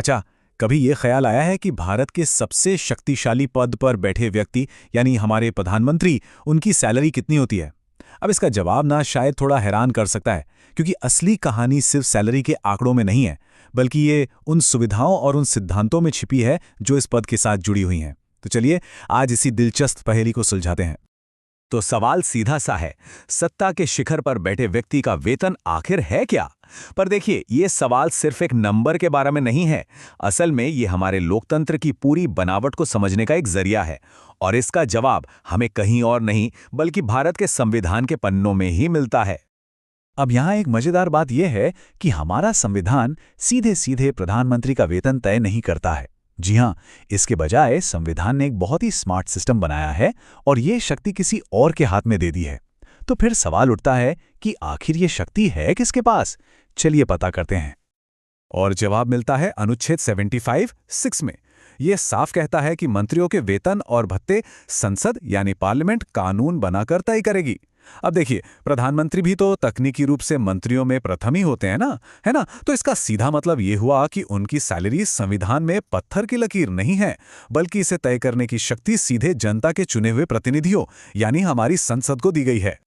अच्छा, कभी ये ख्याल आया है कि भारत के सबसे शक्तिशाली पद पर बैठे व्यक्ति यानी हमारे प्रधानमंत्री, उनकी सैलरी कितनी होती है? अब इसका जवाब ना शायद थोड़ा हैरान कर सकता है, क्योंकि असली कहानी सिर्फ सैलरी के आंकड़ों में नहीं है, बल्कि ये उन सुविधाओं और उन सिद्धांतों में छिपी है जो इस पद के साथ जुड़ी हुई हैं। तो चलिए आज इसी दिलचस्प पहेली को सुलझाते हैं। तो सवाल सीधा सा है, सत्ता के शिखर पर बैठे व्यक्ति का वेतन आखिर है क्या? पर देखिए, ये सवाल सिर्फ एक नंबर के बारे में नहीं है। असल में ये हमारे लोकतंत्र की पूरी बनावट को समझने का एक जरिया है, और इसका जवाब हमें कहीं और नहीं बल्कि भारत के संविधान के पन्नों में ही मिलता है। अब यहाँ एक मजेदार बात यह है कि हमारा संविधान सीधे सीधे प्रधानमंत्री का वेतन तय नहीं करता है। जी हाँ, इसके बजाय संविधान ने एक बहुत ही स्मार्ट सिस्टम बनाया है और ये शक्ति किसी और के हाथ में दे दी है। तो फिर सवाल उठता है कि आखिर ये शक्ति है किसके पास? चलिए पता करते हैं। और जवाब मिलता है अनुच्छेद 75(6) में। यह साफ कहता है कि मंत्रियों के वेतन और भत्ते संसद यानी पार्लियामेंट कानून बनाकर तय करेगी। अब देखिए, प्रधानमंत्री भी तो तकनीकी रूप से मंत्रियों में प्रथम ही होते हैं ना, है ना? तो इसका सीधा मतलब ये हुआ कि उनकी सैलरी संविधान में पत्थर की लकीर नहीं है, बल्कि इसे तय करने की शक्ति सीधे जनता के चुने हुए प्रतिनिधियों यानी हमारी संसद को दी गई है।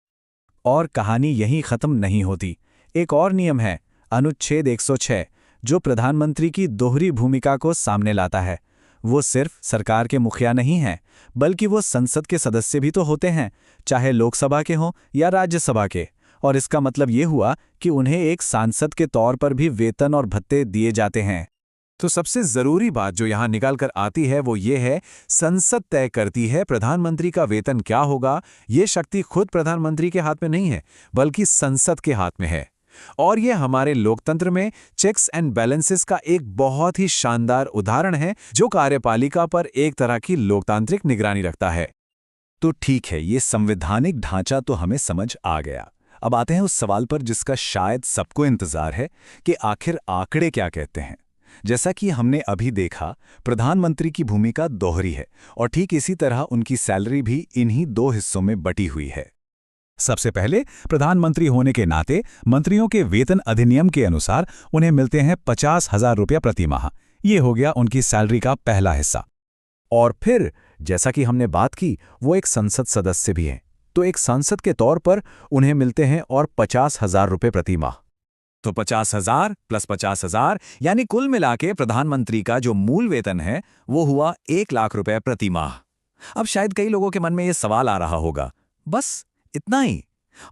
और कहानी यहीं खत्म नहीं होती। एक और नियम है, अनुच्छेद 106, जो प्रधानमंत्री की दोहरी भूमिका को सामने लाता है। वो सिर्फ सरकार के मुखिया नहीं हैं, बल्कि वो संसद के सदस्य भी तो होते हैं, चाहे लोकसभा के हों या राज्यसभा के। और इसका मतलब ये हुआ कि उन्हें एक सांसद के तौर पर भी वेतन और भत्ते दिए जाते हैं। तो सबसे जरूरी बात जो यहाँ निकाल कर आती है वो ये है, संसद तय करती है प्रधानमंत्री का वेतन क्या होगा। ये शक्ति खुद प्रधानमंत्री के हाथ में नहीं है, बल्कि संसद के हाथ में है। और ये हमारे लोकतंत्र में चेक्स एंड बैलेंसेस का एक बहुत ही शानदार उदाहरण है, जो कार्यपालिका पर एक तरह की लोकतांत्रिक निगरानी रखता है। तो ठीक है, ये संवैधानिक ढांचा तो हमें समझ आ गया। अब आते हैं उस सवाल पर जिसका शायद सबको इंतजार है कि आखिर आंकड़े क्या कहते हैं। जैसा कि हमने अभी देखा, प्रधानमंत्री की भूमिका दोहरी है और ठीक इसी तरह उनकी सैलरी भी इन्हीं दो हिस्सों में बटी हुई है। सबसे पहले, प्रधानमंत्री होने के नाते मंत्रियों के वेतन अधिनियम के अनुसार उन्हें मिलते हैं 50,000 रुपया प्रति माह। ये हो गया उनकी सैलरी का पहला हिस्सा। और फिर जैसा कि हमने बात की, वो एक संसद सदस्य भी हैं, तो एक सांसद के तौर पर उन्हें मिलते हैं और 50,000 रुपये प्रति माह। तो 50,000 प्लस 50,000 यानी कुल मिला के प्रधानमंत्री का जो मूल वेतन है वो हुआ 1,00,000 रुपये प्रति माह। अब शायद कई लोगों के मन में ये सवाल आ रहा होगा, बस इतना ही?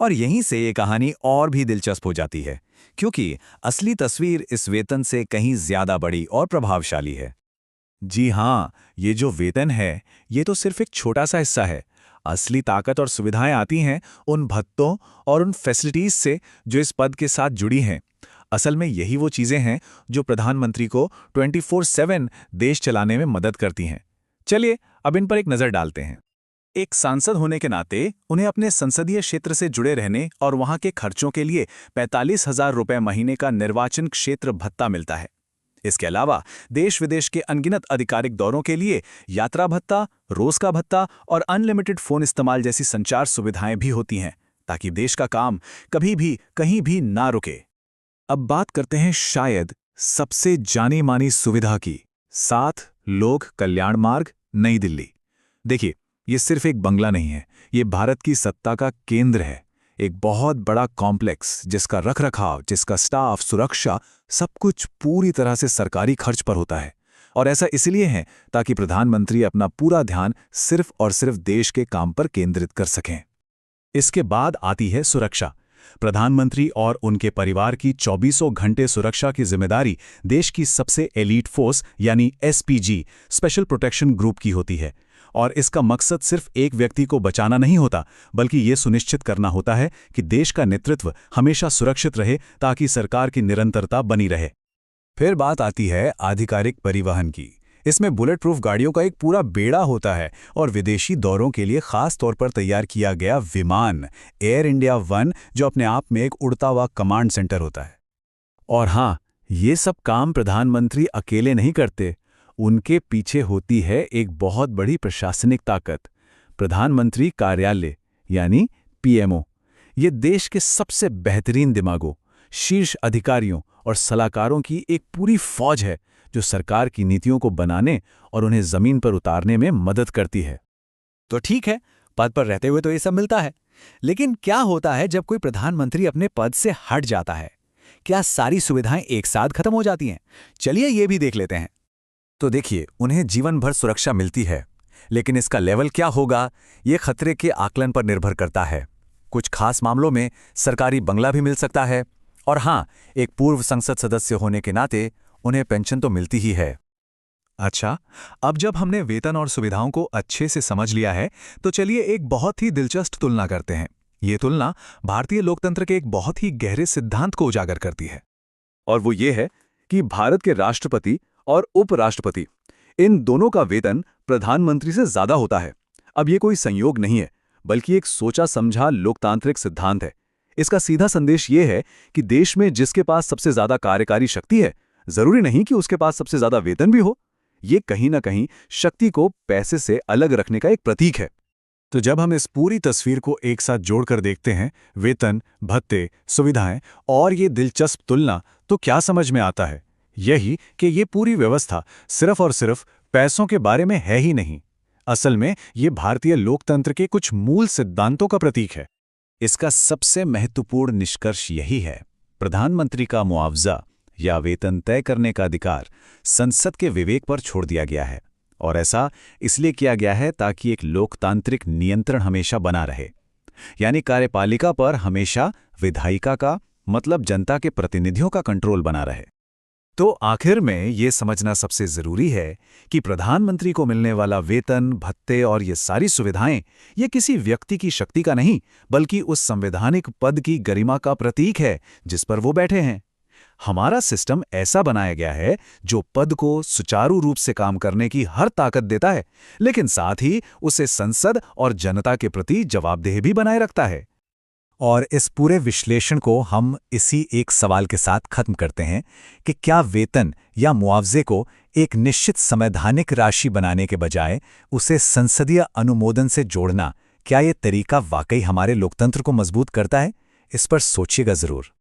और यहीं से ये कहानी और भी दिलचस्प हो जाती है, क्योंकि असली तस्वीर इस वेतन से कहीं ज्यादा बड़ी और प्रभावशाली है। जी हाँ, ये जो वेतन है, ये तो सिर्फ एक छोटा सा हिस्सा है। असली ताकत और सुविधाएं आती हैं उन भत्तों और उन फैसिलिटीज से जो इस पद के साथ जुड़ी हैं। असल में यही वो चीजें हैं जो प्रधानमंत्री को 24/7 देश चलाने में मदद करती हैं। चलिए अब इन पर एक नजर डालते हैं। एक सांसद होने के नाते उन्हें अपने संसदीय क्षेत्र से जुड़े रहने और वहां के खर्चों के लिए 45,000 रुपये महीने का निर्वाचन क्षेत्र भत्ता मिलता है। इसके अलावा देश विदेश के अनगिनत आधिकारिक दौरों के लिए यात्रा भत्ता, रोज का भत्ता और अनलिमिटेड फोन इस्तेमाल जैसी संचार सुविधाएं भी होती हैं, ताकि देश का काम कभी भी कहीं भी ना रुके। अब बात करते हैं शायद सबसे जानी मानी सुविधा की, 7 लोक कल्याण मार्ग, नई दिल्ली। देखिए, ये सिर्फ एक बंगला नहीं है, ये भारत की सत्ता का केंद्र है। एक बहुत बड़ा कॉम्प्लेक्स जिसका रखरखाव, जिसका स्टाफ, सुरक्षा, सब कुछ पूरी तरह से सरकारी खर्च पर होता है। और ऐसा इसलिए है ताकि प्रधानमंत्री अपना पूरा ध्यान सिर्फ और सिर्फ देश के काम पर केंद्रित कर सकें। इसके बाद आती है सुरक्षा। प्रधानमंत्री और उनके परिवार की 24 घंटे सुरक्षा की जिम्मेदारी देश की सबसे एलीट फोर्स यानी एसपीजी, स्पेशल प्रोटेक्शन ग्रुप की होती है। और इसका मकसद सिर्फ एक व्यक्ति को बचाना नहीं होता, बल्कि ये सुनिश्चित करना होता है कि देश का नेतृत्व हमेशा सुरक्षित रहे, ताकि सरकार की निरंतरता बनी रहे। फिर बात आती है आधिकारिक परिवहन की। इसमें बुलेट प्रूफ गाड़ियों का एक पूरा बेड़ा होता है और विदेशी दौरों के लिए खास तौर पर तैयार किया गया विमान एयर इंडिया 1, जो अपने आप में एक उड़ता हुआ कमांड सेंटर होता है। और हाँ, ये सब काम प्रधानमंत्री अकेले नहीं करते, उनके पीछे होती है एक बहुत बड़ी प्रशासनिक ताकत, प्रधानमंत्री कार्यालय यानी पीएमओ। ये देश के सबसे बेहतरीन दिमागों, शीर्ष अधिकारियों और सलाहकारों की एक पूरी फौज है जो सरकार की नीतियों को बनाने और उन्हें जमीन पर उतारने में मदद करती है। तो ठीक है, पद पर रहते हुए तो ये सब मिलता है, लेकिन क्या होता है जब कोई प्रधानमंत्री अपने पद से हट जाता है? क्या सारी सुविधाएं एक साथ खत्म हो जाती हैं? चलिए ये भी देख लेते हैं। तो देखिए, उन्हें जीवन भर सुरक्षा मिलती है, लेकिन इसका लेवल क्या होगा, ये खतरे के आकलन पर निर्भर करता है। कुछ खास मामलों में सरकारी बंगला भी मिल सकता है, और हाँ, एक पूर्व संसद सदस्य होने के नाते उन्हें पेंशन तो मिलती ही है। अच्छा, अब जब हमने वेतन और सुविधाओं को अच्छे से समझ लिया है, तो चलिए एक बहुत ही दिलचस्प तुलना करते हैं। ये तुलना भारतीय लोकतंत्र के एक बहुत ही गहरे सिद्धांत को उजागर करती है, और वो ये है कि भारत के राष्ट्रपति और उपराष्ट्रपति, इन दोनों का वेतन प्रधानमंत्री से ज्यादा होता है। अब ये कोई संयोग नहीं है, बल्कि एक सोचा समझा लोकतांत्रिक सिद्धांत है। इसका सीधा संदेश ये है कि देश में जिसके पास सबसे ज्यादा कार्यकारी शक्ति है, जरूरी नहीं कि उसके पास सबसे ज्यादा वेतन भी हो। ये कहीं ना कहीं शक्ति को पैसे से अलग रखने का एक प्रतीक है। तो जब हम इस पूरी तस्वीर को एक साथ जोड़कर देखते हैं, वेतन, भत्ते, सुविधाएं और ये दिलचस्प तुलना, तो क्या समझ में आता है? यही कि ये पूरी व्यवस्था सिर्फ और सिर्फ पैसों के बारे में है ही नहीं। असल में ये भारतीय लोकतंत्र के कुछ मूल सिद्धांतों का प्रतीक है। इसका सबसे महत्वपूर्ण निष्कर्ष यही है, प्रधानमंत्री का मुआवजा या वेतन तय करने का अधिकार संसद के विवेक पर छोड़ दिया गया है, और ऐसा इसलिए किया गया है ताकि एक लोकतांत्रिक नियंत्रण हमेशा बना रहे। यानी कार्यपालिका पर हमेशा विधायिका का, मतलब जनता के प्रतिनिधियों का कंट्रोल बना रहे। तो आखिर में ये समझना सबसे जरूरी है कि प्रधानमंत्री को मिलने वाला वेतन, भत्ते और ये सारी सुविधाएं, ये किसी व्यक्ति की शक्ति का नहीं, बल्कि उस संवैधानिक पद की गरिमा का प्रतीक है जिस पर वो बैठे हैं। हमारा सिस्टम ऐसा बनाया गया है जो पद को सुचारू रूप से काम करने की हर ताकत देता है, लेकिन साथ ही उसे संसद और जनता के प्रति जवाबदेह भी बनाए रखता है। और इस पूरे विश्लेषण को हम इसी एक सवाल के साथ खत्म करते हैं कि क्या वेतन या मुआवजे को एक निश्चित संवैधानिक राशि बनाने के बजाय उसे संसदीय अनुमोदन से जोड़ना, क्या ये तरीका वाकई हमारे लोकतंत्र को मजबूत करता है? इस पर सोचिएगा जरूर।